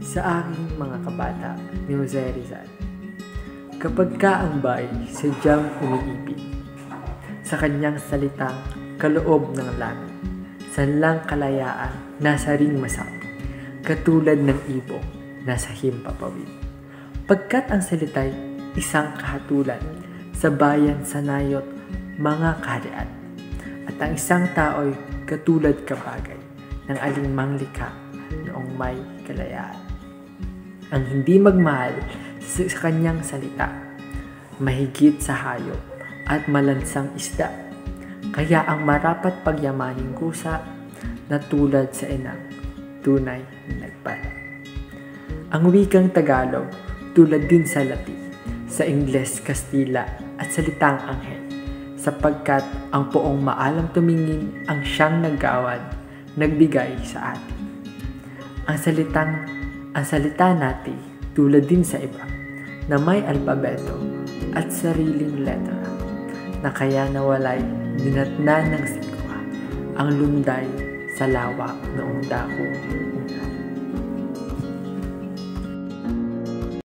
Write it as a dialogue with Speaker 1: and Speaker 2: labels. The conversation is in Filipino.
Speaker 1: Sa aking mga kabata ni Jose Rizal. Kapag ka ang bay sadyang umiibig, sa kanyang salitang kaloob ng langit, sanlang kalayaan nasa ring masabi, katulad ng ibong nasa himpapawid. Pagkat ang salita'y isang kahatulan sa bayan sanayot mga kaharian, at ang isang tao'y katulad kabagay ng alinmang likha noong may kalayaan. Ang hindi magmahal sa kanyang salita, mahigit sa hayop at malansang isda, kaya ang marapat pagyamaning kusa na tulad sa inang tunay na nagpala. Ang wikang Tagalog tulad din sa Latin, sa Ingles, Kastila at salitang anghel, sapagkat ang poong maalam tumingin ang siyang naggawad, nagbigay sa atin. Ang salita natin tulad din sa iba na may alpabeto at sariling letra, na kaya nawalay dinatnan ng sikwa ang lunday sa lawak noong dako una.